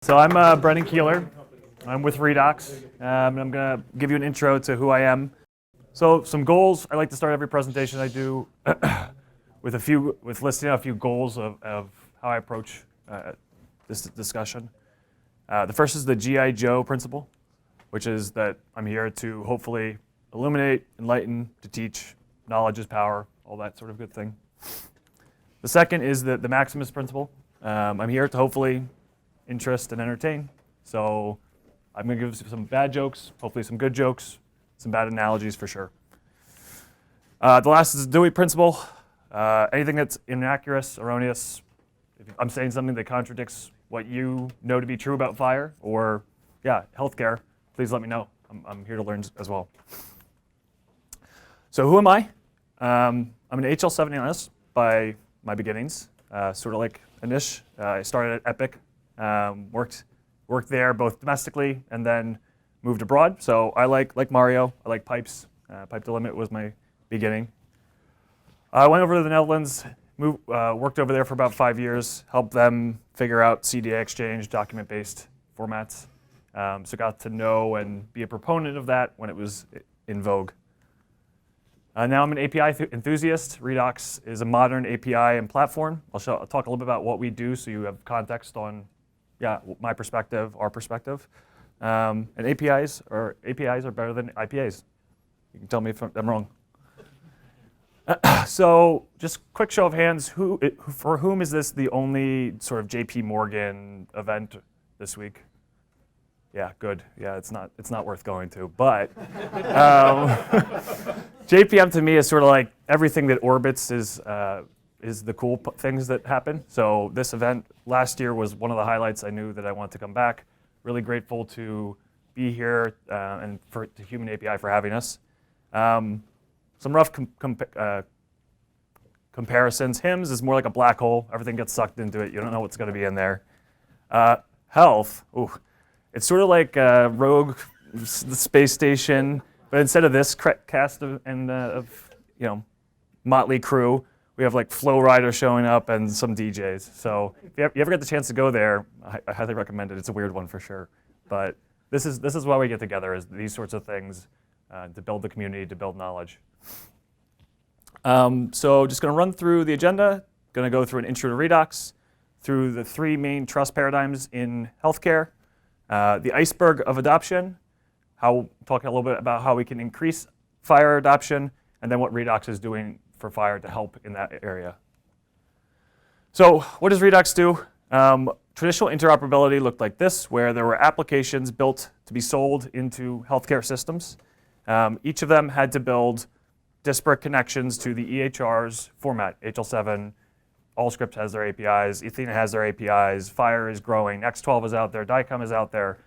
So I'm Brendan Keeler. I'm with Redox, and I'm going to give you an intro to who I am. So some goals. I like to start every presentation I do with listing out a few goals of how I approach this discussion. The first is the G.I. Joe principle, which is that I'm here to hopefully illuminate, enlighten, to teach. Knowledge is power, all that sort of good thing. The second is the Maximus Principle. I'm here to hopefully interest and entertain. So I'm going to give some bad jokes, hopefully some good jokes, some bad analogies for sure. The last is the Dewey Principle. Anything that's inaccurate, erroneous, if I'm saying something that contradicts what you know to be true about FHIR or, healthcare, please let me know. I'm here to learn as well. So who am I? I'm an HL7 analyst by my beginnings, sort of like Anish. I started at Epic, worked there both domestically and then moved abroad. So I like Mario, I like pipes. Pipe to limit was my beginning. I went over to the Netherlands, worked over there for about 5 years, helped them figure out CDA exchange, document-based formats. So got to know and be a proponent of that when it was in vogue. Now I'm an API enthusiast. Redox is a modern API and platform. I'll talk a little bit about what we do so you have context on my perspective, our perspective. And APIs are better than IPAs. You can tell me if I'm wrong. So just quick show of hands, for whom is this the only sort of JP Morgan event this week? Yeah, good. Yeah, it's not worth going to. But JPM to me is sort of like everything that orbits is the cool things that happen. So this event last year was one of the highlights. I knew that I wanted to come back. Really grateful to be here and to Human API for having us. Some rough comparisons. HIMSS is more like a black hole. Everything gets sucked into it. You don't know what's going to be in there. Health. Ooh. It's sort of like Rogue, the space station, but instead of this cast of motley crew, we have like Flow Rider showing up and some DJs. So if you ever get the chance to go there, I highly recommend it. It's a weird one for sure, but this is why we get together, is these sorts of things to build the community, to build knowledge. So just going to run through the agenda. Going to go through an intro to Redox, through the 3 main trust paradigms in healthcare. The iceberg of adoption, talking a little bit about how we can increase FHIR adoption, and then what Redox is doing for FHIR to help in that area. So what does Redox do? Traditional interoperability looked like this, where there were applications built to be sold into healthcare systems. Each of them had to build disparate connections to the EHR's format, HL7, Allscripts has their APIs, Athena has their APIs, FHIR is growing, X12 is out there, DICOM is out there.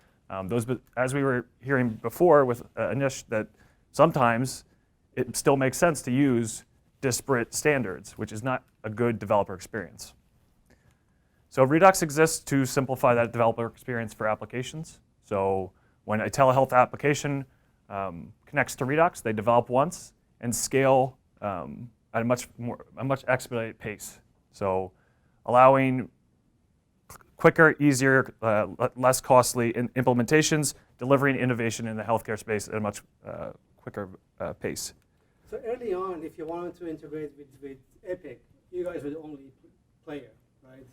As we were hearing before with Anish, that sometimes it still makes sense to use disparate standards, which is not a good developer experience. So Redox exists to simplify that developer experience for applications. So when a telehealth application connects to Redox, they develop once and scale at a much expedited pace. So allowing quicker, easier, less costly implementations, delivering innovation in the healthcare space at a much quicker pace. So early on, if you wanted to integrate with Epic, you guys were the only player, right?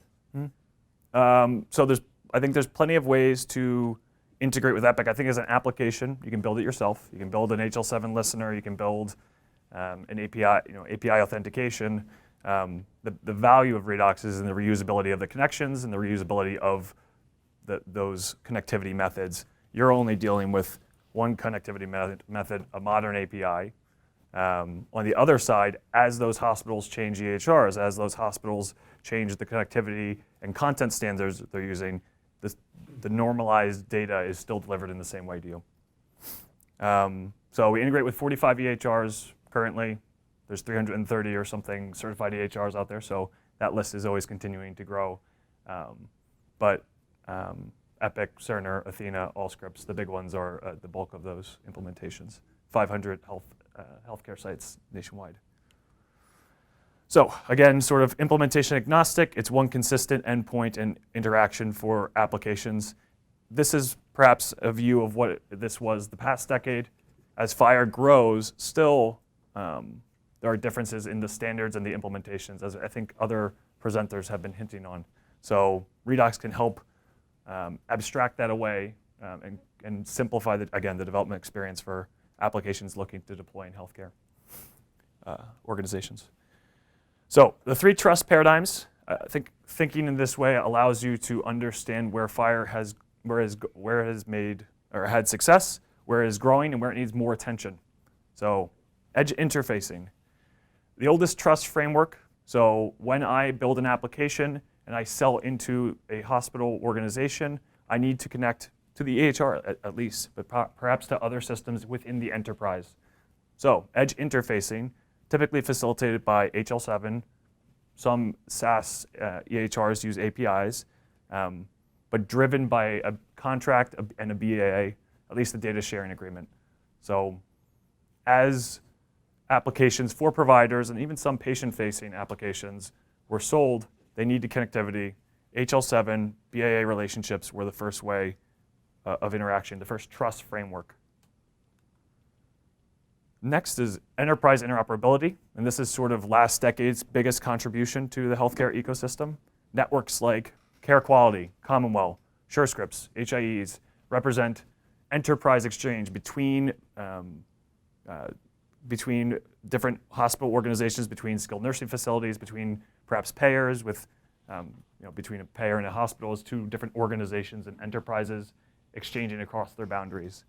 Mm-hmm. So I think there's plenty of ways to integrate with Epic. I think as an application, you can build it yourself. You can build an HL7 listener. You can build an API, API authentication. The value of Redox is in the reusability of the connections and the reusability of those connectivity methods. You're only dealing with one connectivity method, a modern API. On the other side, as those hospitals change EHRs, as those hospitals change the connectivity and content standards they're using, the normalized data is still delivered in the same way to you. So we integrate with 45 EHRs currently. There's 330 or something certified EHRs out there, so that list is always continuing to grow. But Epic, Cerner, Athena, Allscripts, the big ones are the bulk of those implementations. 500 healthcare sites nationwide. So again, sort of implementation agnostic. It's one consistent endpoint and interaction for applications. This is perhaps a view of what this was the past decade. As FHIR grows, still there are differences in the standards and the implementations, as I think other presenters have been hinting on. So Redux can help abstract that away and simplify, again, the development experience for applications looking to deploy in healthcare organizations. So the 3 trust paradigms, thinking in this way allows you to understand where FHIR has made or had success, where it is growing, and where it needs more attention. So edge interfacing. The oldest trust framework, so when I build an application and I sell into a hospital organization, I need to connect to the EHR at least, but perhaps to other systems within the enterprise. So edge interfacing, typically facilitated by HL7. Some SaaS EHRs use APIs, but driven by a contract and a BAA, at least a data sharing agreement. So as applications for providers and even some patient-facing applications were sold, they needed connectivity. HL7, BAA relationships were the first way of interaction, the first trust framework. Next is enterprise interoperability, and this is sort of last decade's biggest contribution to the healthcare ecosystem. Networks like Care Quality, Commonwealth, SureScripts, HIEs represent enterprise exchange between different hospital organizations, between skilled nursing facilities, between perhaps payers, with between a payer and a hospital is 2 different organizations and enterprises exchanging across their boundaries.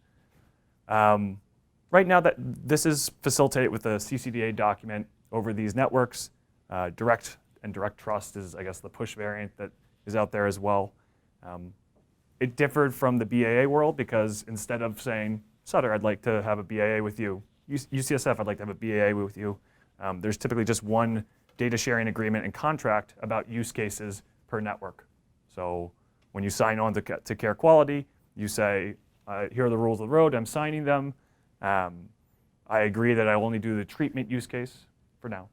Right now, this is facilitated with a CCDA document over these networks. Direct trust is, I guess, the push variant that is out there as well. It differed from the BAA world because instead of saying, Sutter, I'd like to have a BAA with you, UCSF, I'd like to have a BAA with you, there's typically just one data sharing agreement and contract about use cases per network. So when you sign on to Care Quality, you say, here are the rules of the road, I'm signing them. I agree that I will only do the treatment use case for now.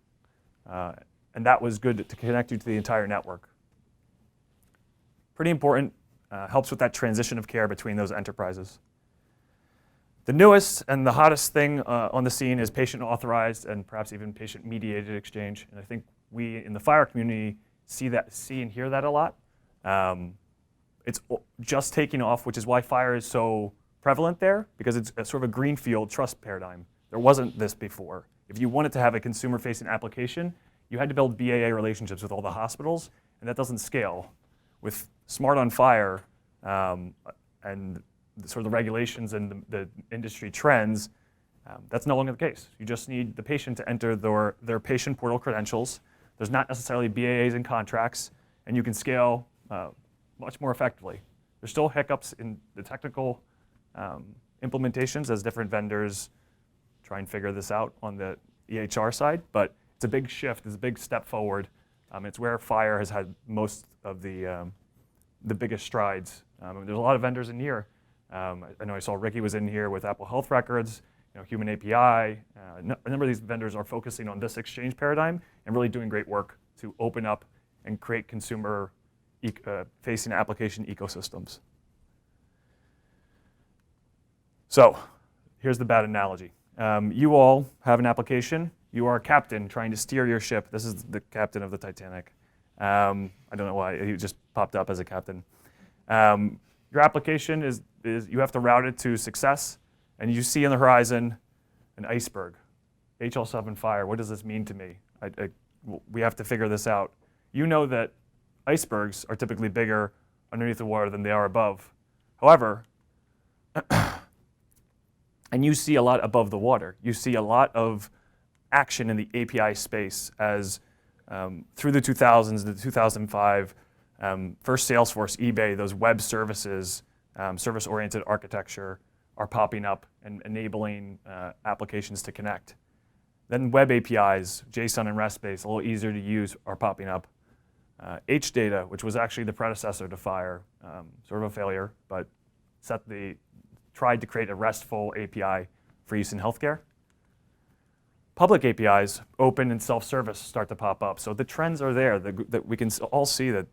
And that was good to connect you to the entire network. Pretty important, helps with that transition of care between those enterprises. The newest and the hottest thing on the scene is patient authorized and perhaps even patient mediated exchange. And I think we in the FHIR community see and hear that a lot. It's just taking off, which is why FHIR is so prevalent there, because it's a sort of a greenfield trust paradigm. There wasn't this before. If you wanted to have a consumer-facing application, you had to build BAA relationships with all the hospitals, and that doesn't scale. With Smart on FHIR and sort of the regulations and the industry trends, that's no longer the case. You just need the patient to enter their patient portal credentials. There's not necessarily BAAs and contracts, and you can scale much more effectively. There's still hiccups in the technical implementations as different vendors try and figure this out on the EHR side, but it's a big shift, it's a big step forward. It's where FHIR has had most of the biggest strides. There's a lot of vendors in here. I know I saw Ricky was in here with Apple Health Records, Human API. A number of these vendors are focusing on this exchange paradigm and really doing great work to open up and create consumer-facing application ecosystems. So here's the bad analogy. You all have an application. You are a captain trying to steer your ship. This is the captain of the Titanic. I don't know why, he just popped up as a captain. Your application is you have to route it to success, and you see on the horizon an iceberg. HL7 FHIR, what does this mean to me? We have to figure this out. You know that icebergs are typically bigger underneath the water than they are above. However, and you see a lot above the water. You see a lot of action in the API space as through the 2000s, the 2005, first Salesforce, eBay, those web services, service-oriented architecture are popping up and enabling applications to connect. Then web APIs, JSON and REST-based, a little easier to use, are popping up. HData, which was actually the predecessor to FHIR, sort of a failure, but tried to create a RESTful API for use in healthcare. public APIs, open and self-service, start to pop up. So the trends are there that we can all see that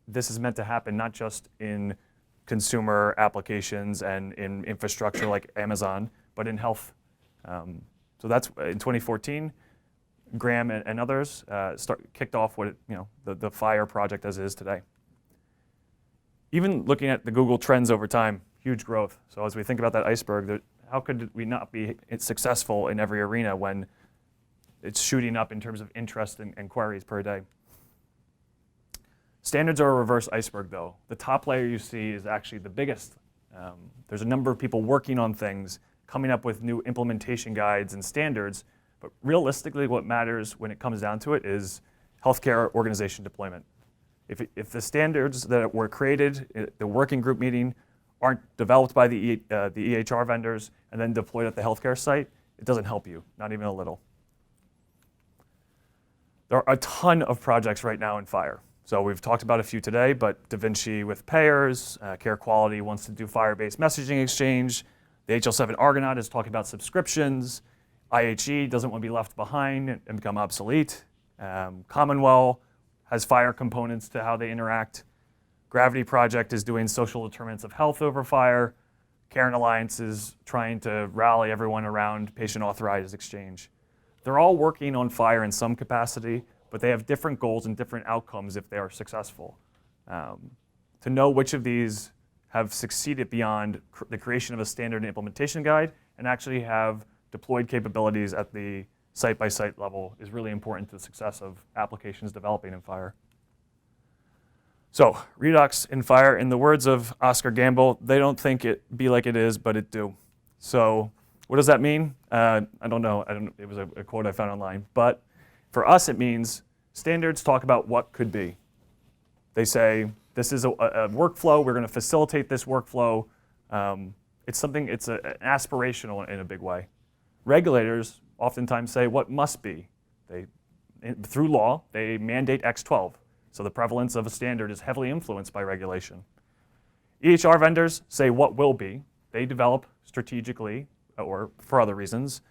this is meant to happen, not just in consumer applications and in infrastructure like Amazon, but in health. So that's in 2014, Graham and others kicked off what the FHIR project as it is today. Even looking at the Google trends over time, huge growth. So as we think about that iceberg, how could we not be successful in every arena when it's shooting up in terms of interest and queries per day? Standards are a reverse iceberg, though. The top layer you see is actually the biggest. There's a number of people working on things, coming up with new implementation guides and standards, but realistically what matters when it comes down to it is healthcare organization deployment. If the standards that were created at the working group meeting aren't developed by the EHR vendors and then deployed at the healthcare site, it doesn't help you, not even a little. There are a ton of projects right now in FHIR. So we've talked about a few today, but Da Vinci with payers, Care Quality wants to do FHIR-based messaging exchange. The HL7 Argonaut is talking about subscriptions. IHE doesn't want to be left behind and become obsolete. Commonwealth has FHIR components to how they interact. Gravity Project is doing social determinants of health over FHIR. Caring Alliance is trying to rally everyone around patient authorized exchange. They're all working on FHIR in some capacity, but they have different goals and different outcomes if they are successful. To know which of these have succeeded beyond the creation of a standard and implementation guide and actually have deployed capabilities at the site-by-site level is really important to the success of applications developing in FHIR. So Redux in FHIR, in the words of Oscar Gamble, they don't think it be like it is, but it do. So what does that mean? I don't know. It was a quote I found online. But for us, it means standards talk about what could be. They say, this is a workflow. We're going to facilitate this workflow. It's aspirational in a big way. Regulators oftentimes say what must be. Through law, they mandate X12. So the prevalence of a standard is heavily influenced by regulation. EHR vendors say what will be. They develop strategically, or for other reasons,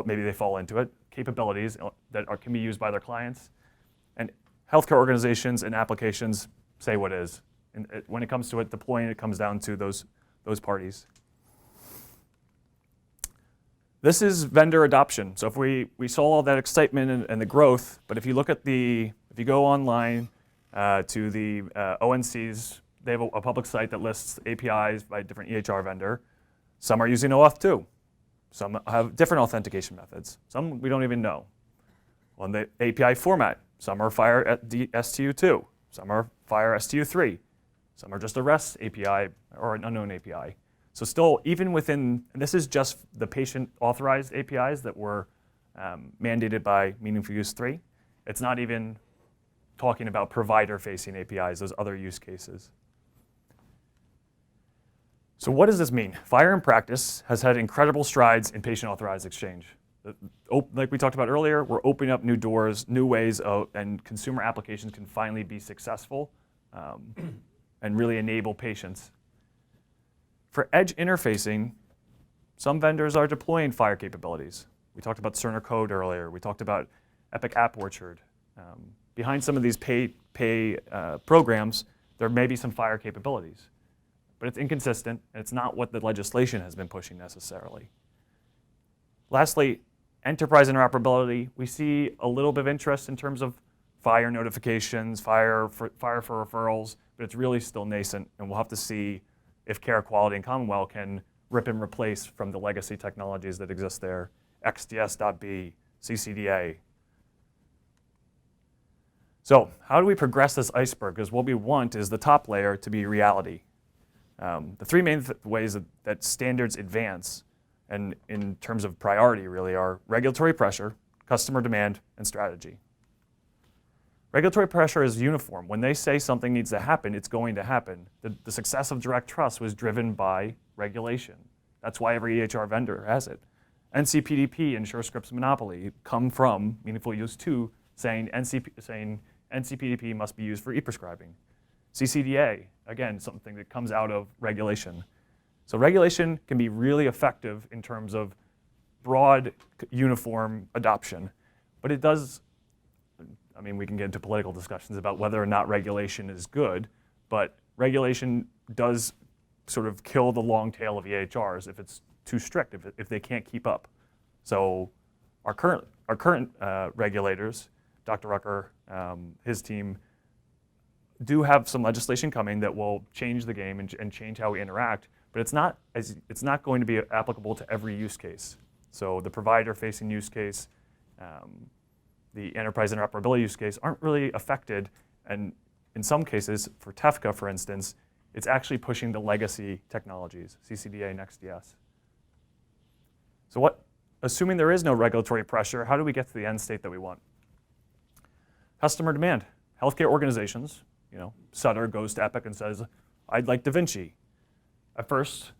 maybe they fall into it, capabilities that can be used by their clients. And healthcare organizations and applications say what is. And when it comes to it, deploying it comes down to those parties. This is vendor adoption. So if we saw all that excitement and the growth, but if you look at if you go online to the ONCs, they have a public site that lists APIs by different EHR vendor. Some are using OAuth 2. Some have different authentication methods. Some we don't even know. On the API format, some are FHIR at STU2. Some are FHIR STU3. Some are just a REST API or an unknown API. So still, even within, and this is just the patient authorized APIs that were mandated by Meaningful Use 3. It's not even talking about provider-facing APIs, those other use cases. So what does this mean? FHIR in practice has had incredible strides in patient authorized exchange. Like we talked about earlier, we're opening up new doors, new ways, and consumer applications can finally be successful and really enable patients. For edge interfacing, some vendors are deploying FHIR capabilities. We talked about Cerner Code earlier. We talked about Epic App Orchard. Behind some of these pay programs, there may be some FHIR capabilities. But it's inconsistent, and it's not what the legislation has been pushing necessarily. Lastly, enterprise interoperability. We see a little bit of interest in terms of FHIR notifications, FHIR for referrals, but it's really still nascent, and we'll have to see if Care Quality and Commonwealth can rip and replace from the legacy technologies that exist there, XDS.B, CCDA. So how do we progress this iceberg? Because what we want is the top layer to be reality. The three main ways that standards advance, and in terms of priority really, are regulatory pressure, customer demand, and strategy. Regulatory pressure is uniform. When they say something needs to happen, it's going to happen. The success of direct trust was driven by regulation. That's why every EHR vendor has it. NCPDP and SureScript's monopoly come from Meaningful Use 2 saying NCPDP must be used for e-prescribing. CCDA, again, something that comes out of regulation. So regulation can be really effective in terms of broad, uniform adoption. But it does, I mean, we can get into political discussions about whether or not regulation is good, but regulation does sort of kill the long tail of EHRs if it's too strict, if they can't keep up. So our current regulators, Dr. Rucker, his team, do have some legislation coming that will change the game and change how we interact, but it's not going to be applicable to every use case. So the provider-facing use case, the enterprise interoperability use case aren't really affected, and in some cases, for TEFCA, for instance, it's actually pushing the legacy technologies, CCDA, NextDS. So assuming there is no regulatory pressure, how do we get to the end state that we want? Customer demand. Healthcare organizations, Sutter goes to Epic and says, I'd like Da Vinci. At first,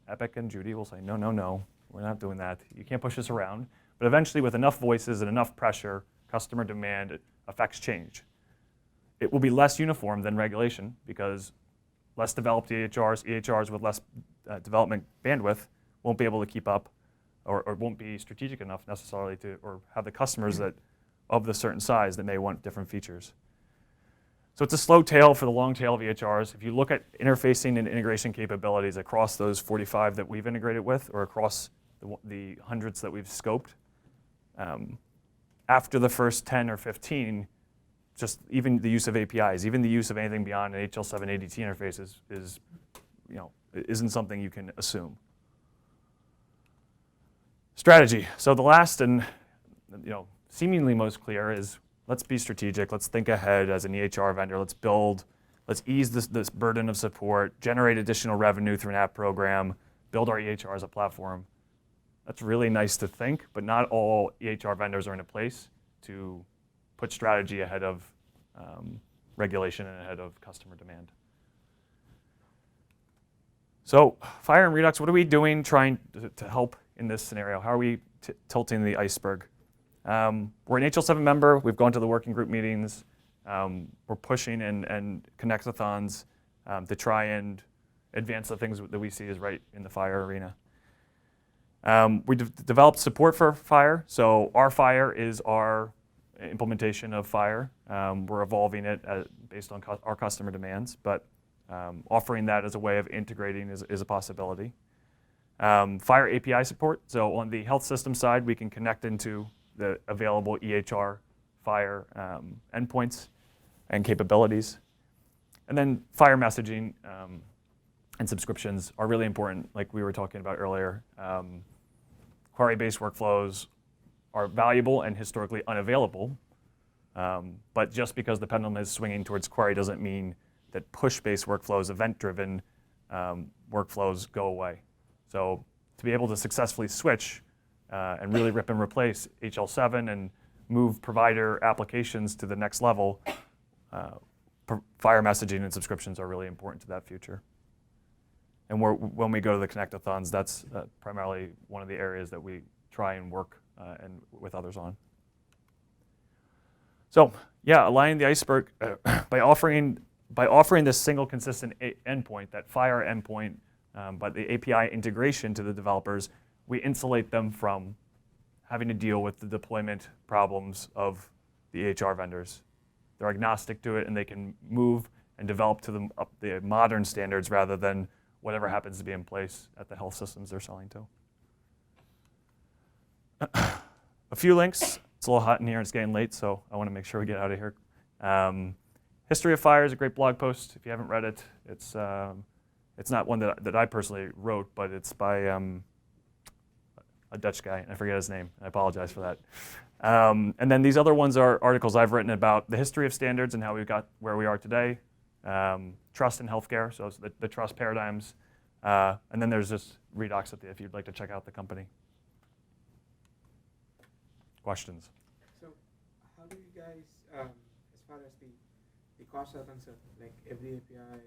Epic and Judy will say, no, no, no, we're not doing that. You can't push this around. But eventually, with enough voices and enough pressure, customer demand affects change. It will be less uniform than regulation because less developed EHRs with less development bandwidth won't be able to keep up or won't be strategic enough necessarily or have the customers that of the certain size that may want different features. So it's a slow tail for the long tail of EHRs. If you look at interfacing and integration capabilities across those 45 that we've integrated with or across the hundreds that we've scoped, after the first 10 or 15, just even the use of APIs, even the use of anything beyond an HL7 ADT interface isn't something you can assume. Strategy. So the last and seemingly most clear is let's be strategic. Let's think ahead as an EHR vendor. Let's ease this burden of support, generate additional revenue through an app program, build our EHR as a platform. That's really nice to think, but not all EHR vendors are in a place to put strategy ahead of regulation and ahead of customer demand. So FHIR and Redux, what are we doing trying to help in this scenario? How are we tilting the iceberg? We're an HL7 member. We've gone to the working group meetings. We're pushing and connectathons to try and advance the things that we see as right in the FHIR arena. We developed support for FHIR. So our FHIR is our implementation of FHIR. We're evolving it based on our customer demands, but offering that as a way of integrating is a possibility. FHIR API support. So on the health system side, we can connect into the available EHR FHIR endpoints and capabilities. And then FHIR messaging and subscriptions are really important, like we were talking about earlier. Query-based workflows are valuable and historically unavailable, but just because the pendulum is swinging towards query doesn't mean that push-based workflows, event-driven workflows go away. So to be able to successfully switch and really rip and replace HL7 and move provider applications to the next level, FHIR messaging and subscriptions are really important to that future. And when we go to the connectathons, that's primarily one of the areas that we try and work and with others on. So yeah, aligning the iceberg by offering this single consistent endpoint, that FHIR endpoint, but the API integration to the developers, we insulate them from having to deal with the deployment problems of the EHR vendors. They're agnostic to it, and they can move and develop to the modern standards rather than whatever happens to be in place at the health systems they're selling to. A few links. It's a little hot in here. It's getting late, so I want to make sure we get out of here. History of FHIR is a great blog post. If you haven't read it, it's not one that I personally wrote, but it's by a Dutch guy. I forget his name. I apologize for that. And then these other ones are articles I've written about the history of standards and how we got where we are today. Trust in healthcare, so it's the trust paradigms. And then there's just Redox if you'd like to check out the company. Questions? So how do you guys, as far as the costs are concerned, like every API,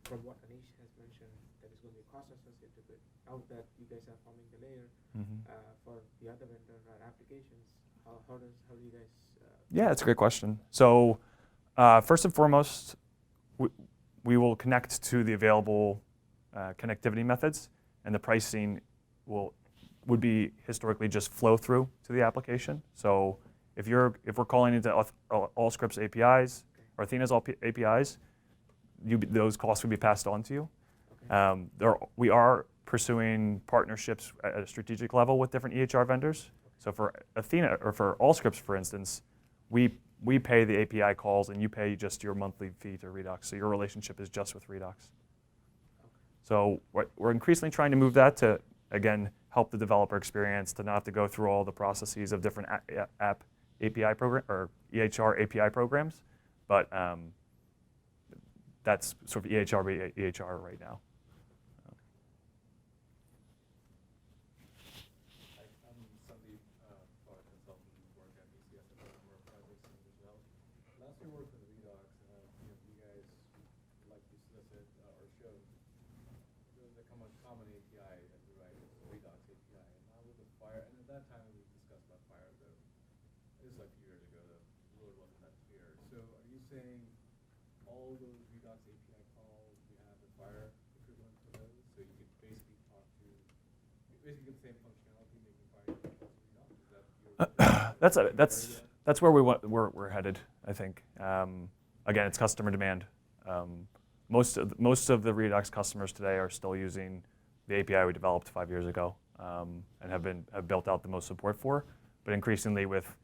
from what Anish has mentioned, there is going to be cost associated with it. Now that you guys are forming the layer for the other vendor applications, how do you guys? Yeah, that's a great question. So first and foremost, we will connect to the available connectivity methods, and the pricing will would be historically just flow through to the application. So if we're calling into Allscripts APIs or Athena's APIs, those costs would be passed on to you. We are pursuing partnerships at a strategic level with different EHR vendors. So for Athena or for Allscripts, for instance, we pay the API calls and you pay just your monthly fee to Redux. So your relationship is just with Redux. So we're increasingly trying to move that to, again, help the developer experience, to not have to go through all the processes of different app API program or EHR API programs. But that's sort of EHR right now. Last year worked with Redox, you guys like to solicit or show the common API that we write, the Redox API, and now with the FHIR, and at that time we discussed about FHIR, though this is like a few years ago, the road wasn't that clear. So are you saying all those Redox API calls, you have the FHIR equivalent to those, so you could basically talk to, basically get the same functionality, making FHIR equal to Redox? Is that your That's where we're headed, I think. Again, it's customer demand. Most of the Redux customers today are still using the API we developed 5 years ago and have built out the most support for. But increasingly with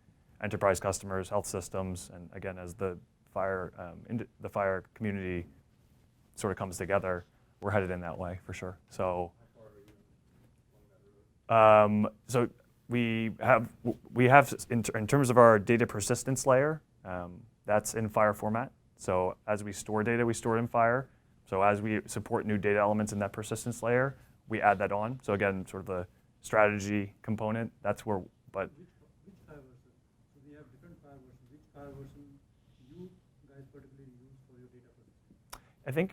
enterprise customers, health systems, and again, as the FHIR community sort of comes together, we're headed in that way for sure. So. How far are you along that road? So we have in terms of our data persistence layer, that's in FHIR format. So as we store data, we store it in FHIR. So as we support new data elements in that persistence layer, we add that on. So again, sort of the strategy component, that's where, but. Which FHIR version? So we have different FHIR versions. Which FHIR version you guys particularly use for your data persistence? I think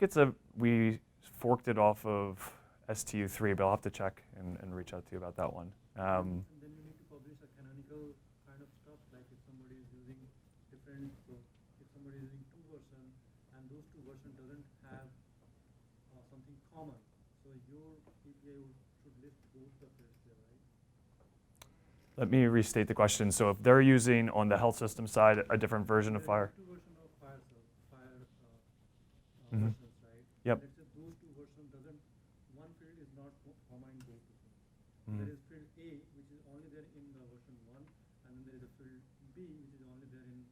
we forked it off of STU3, but I'll have to check and reach out to you about that one. And then you need to publish a canonical kind of stuff, like if somebody is using different, so if somebody is using 2 versions and those 2 versions doesn't have something common, so your API should list both of this there, right? Let me restate the question. So if they're using on the health system side a different version of FHIR. 2 versions of FHIR Mhm. versions, right? Yep. Let's say those 2 versions doesn't, one field is not common in both of them. Mhm. There is field A, which is only there in the version 1, and then there is a field B, which is only there in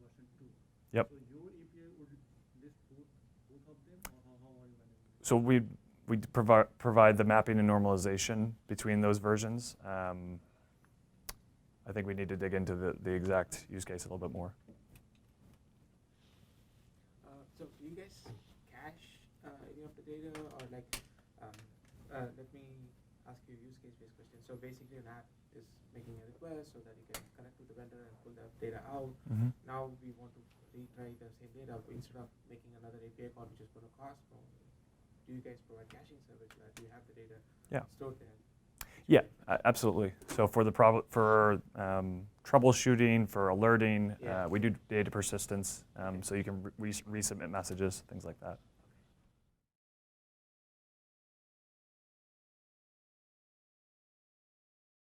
version 2. Yep. So your API would list both of them, or how are you managing it? So we provide the mapping and normalization between those versions. I think we need to dig into the exact use case a little bit more. So do you guys cache any of the data, or like, let me ask you a use case based question. So basically an app is making a request so that it can connect with the vendor and pull the data out. Mm-hmm. Now we want to retry the same data, but instead of making another API call, which is going to cost more, do you guys provide caching service that you have the data stored there? Yeah, absolutely. So for troubleshooting, for alerting, we do data persistence, so you can resubmit messages, things like that.